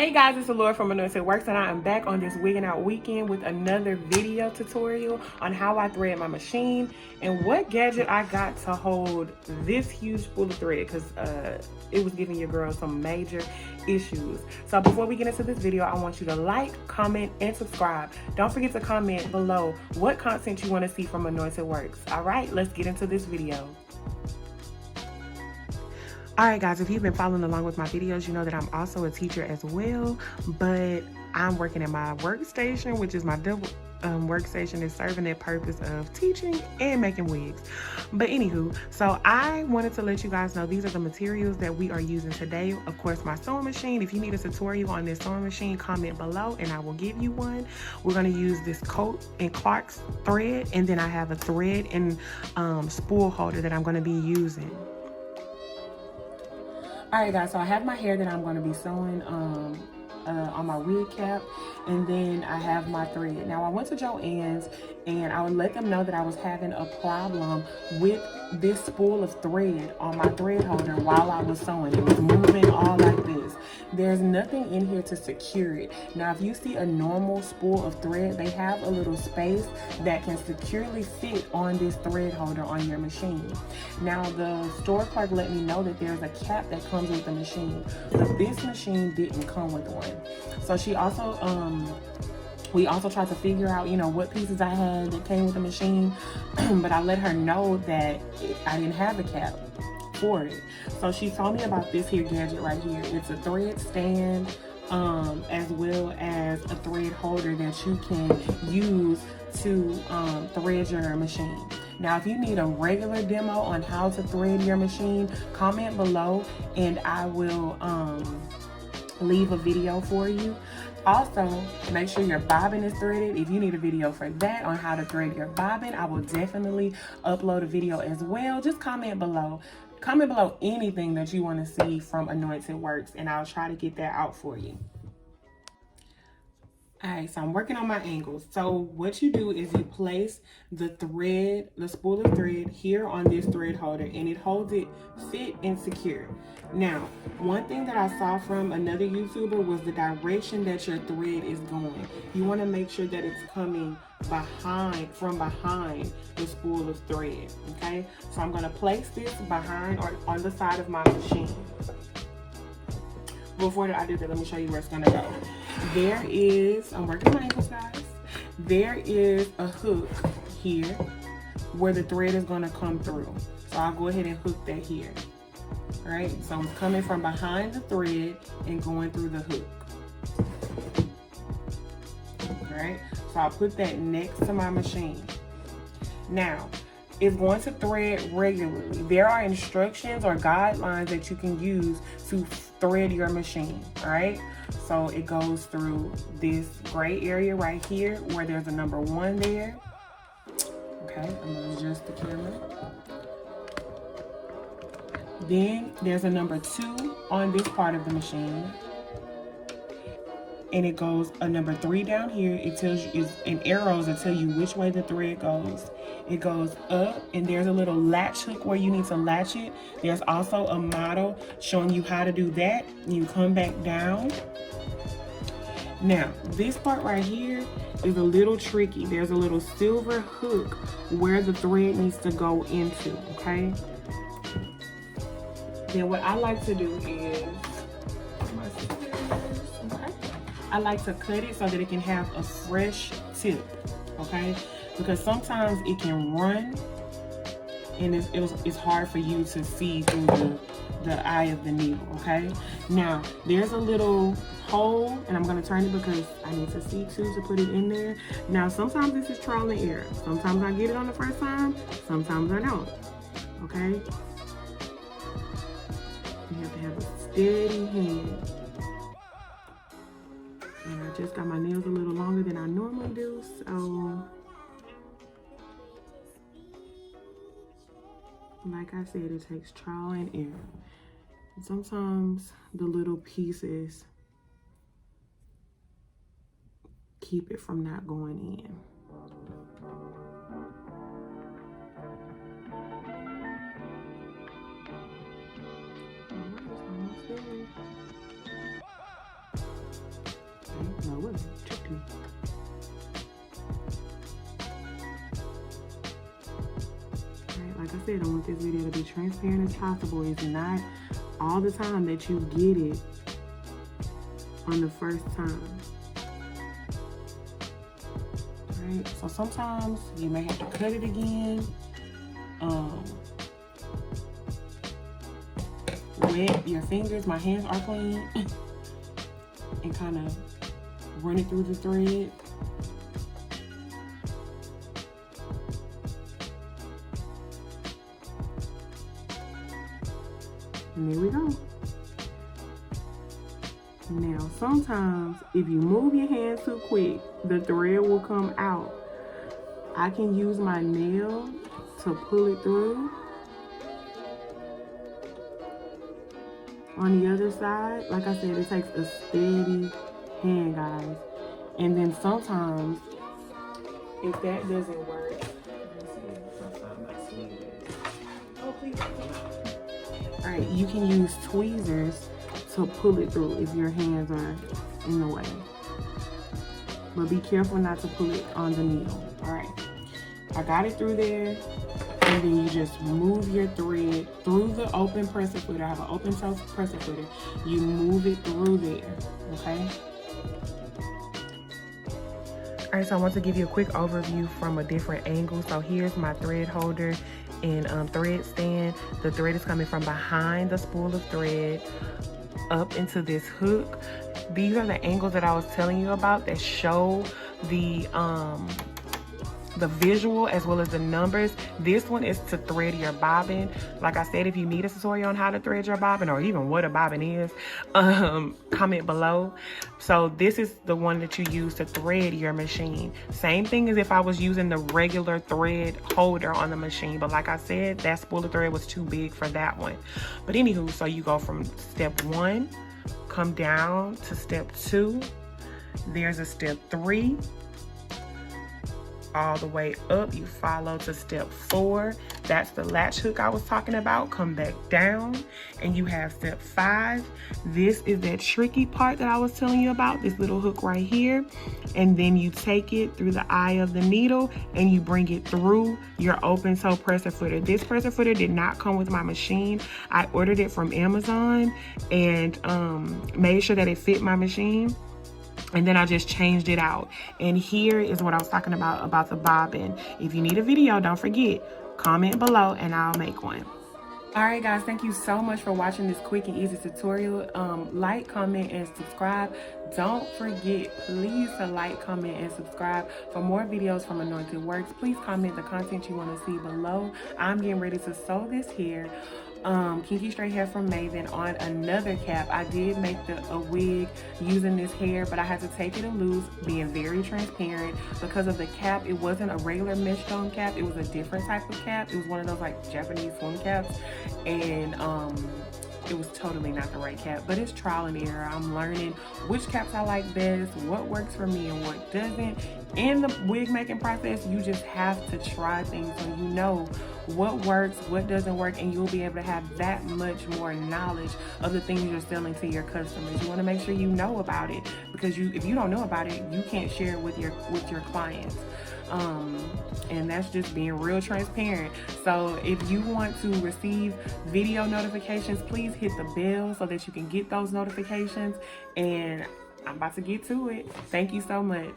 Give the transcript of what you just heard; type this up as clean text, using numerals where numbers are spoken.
Hey guys, it's Laura from Anointed Works, and I am back on this wigging out weekend with another video tutorial on how I thread my machine and what gadget I got to hold this huge spool of thread, because it was giving your girl some major issues. So before we get into this video, I want you to like, comment, and subscribe. Don't forget to comment below what content you want to see from Anointed Works. All right, let's get into this video. Alright guys, if you've been following along with my videos, you know that I'm also a teacher as well, but I'm working at my workstation, which is my double workstation, is serving that purpose of teaching and making wigs. But anywho, so I wanted to let you guys know these are the materials that we are using today. Of course, my sewing machine. If you need a tutorial on this sewing machine, comment below and I will give you one. We're going to use this Coat and Clark's thread, and then I have a thread and spool holder that I'm going to be using. Alright guys, so I have my hair that I'm going to be sewing on my wig cap, and then I have my thread. Now I went to Joann's and I would let them know that I was having a problem with this spool of thread on my thread holder while I was sewing. It was moving all like this. There's nothing in here to secure it. Now if you see a normal spool of thread, they have a little space that can securely fit on this thread holder on your machine. Now the store clerk let me know that there's a cap that comes with the machine, but this machine didn't come with one. So she also we also tried to figure out, you know, what pieces I had that came with the machine, but I let her know that I didn't have a cap for it. So she told me about this here gadget right here. It's a thread stand, as well as a thread holder that you can use to thread your machine. Now, if you need a regular demo on how to thread your machine, comment below and I will leave a video for you. Also, make sure your bobbin is threaded. If you need a video for that on how to thread your bobbin, I will definitely upload a video as well. Just comment below. Comment below anything that you want to see from Anointed Works, and I'll try to get that out for you. Alright, so I'm working on my angles. So what you do is you place the thread, the spool of thread here on this thread holder, and it holds it fit and secure. Now, one thing that I saw from another YouTuber was the direction that your thread is going. You want to make sure that it's coming from behind the spool of thread, okay? So I'm going to place this behind or on the side of my machine. Before I do that, let me show you where it's going to go. There is, I'm working my ankles, guys. There is a hook here where the thread is going to come through. So I'll go ahead and hook that here. All right, so it's coming from behind the thread and going through the hook. All right, so I'll put that next to my machine. Now, it's going to thread regularly. There are instructions or guidelines that you can use to thread your machine, all right? So it goes through this gray area right here where there's a number 1 there. Okay, I'm gonna adjust the camera. Then there's a number 2 on this part of the machine. And it goes a number 3 down here. It tells you, it's in arrows that tell you which way the thread goes. It goes up, and there's a little latch hook where you need to latch it. There's also a model showing you how to do that. You come back down. Now, this part right here is a little tricky. There's a little silver hook where the thread needs to go into, okay? Then what I like to do is, I like to cut it so that it can have a fresh tip, okay? Because sometimes it can run and it's hard for you to see through the eye of the needle, okay? Now, there's a little hole, and I'm gonna turn it because I need to see too to put it in there. Now, sometimes this is trial and error. Sometimes I get it on the first time, sometimes I don't, okay? You have to have a steady hand. And I just got my nails a little longer than I normally do, so like I said, it takes trial and error. And sometimes the little pieces keep it from not going in. No, it wasn't. Tricked me. Alright, like I said, I want this video to be transparent as possible. It's not all the time that you get it on the first time. Alright, so sometimes you may have to cut it again. Wet your fingers, my hands are clean, and kind of run it through the thread. And there we go. Now, sometimes if you move your hands too quick, the thread will come out. I can use my nail to pull it through. On the other side, like I said, it takes a steady hand, guys. And then sometimes, if that doesn't work, all right, you can use tweezers to pull it through if your hands are in the way. But be careful not to pull it on the needle. All right, I got it through there. And then you just move your thread through the open presser footer. I have an open toe presser footer. You move it through there, okay? All right, so I want to give you a quick overview from a different angle. So here's my thread holder and thread stand. The thread is coming from behind the spool of thread up into this hook. These are the angles that I was telling you about that show the visual as well as the numbers. This one is to thread your bobbin. Like I said, if you need a tutorial on how to thread your bobbin or even what a bobbin is, comment below. So this is the one that you use to thread your machine. Same thing as if I was using the regular thread holder on the machine, but like I said, that spool of thread was too big for that one. But anywho, so you go from step 1, come down to step 2, there's a step 3, all the way up, you follow to step 4. That's the latch hook I was talking about. Come back down and you have step 5. This is that tricky part that I was telling you about, this little hook right here. And then you take it through the eye of the needle and you bring it through your open toe presser footer. This presser footer did not come with my machine. I ordered it from Amazon and made sure that it fit my machine. And then I just changed it out. And here is what I was talking about the bobbin. If you need a video, don't forget, comment below and I'll make one. All right, guys, thank you so much for watching this quick and easy tutorial. Like, comment, and subscribe. Don't forget, please, to like, comment, and subscribe for more videos from Anointed Works. Please comment the content you want to see below. I'm getting ready to sew this hair. Kinky straight hair from Maven on another cap. I did make a wig using this hair, but I had to take it loose, being very transparent because of the cap. It wasn't a regular mesh stone cap. It was a different type of cap. It was one of those like Japanese swim caps, and it was totally not the right cap, but it's trial and error. I'm learning which caps I like best, what works for me and what doesn't. In the wig making process, you just have to try things so you know what works, what doesn't work, and you'll be able to have that much more knowledge of the things you're selling to your customers. You want to make sure you know about it, because if you don't know about it, you can't share it with your clients. And that's just being real transparent. So if you want to receive video notifications, please hit the bell so that you can get those notifications. And I'm about to get to it. Thank you so much.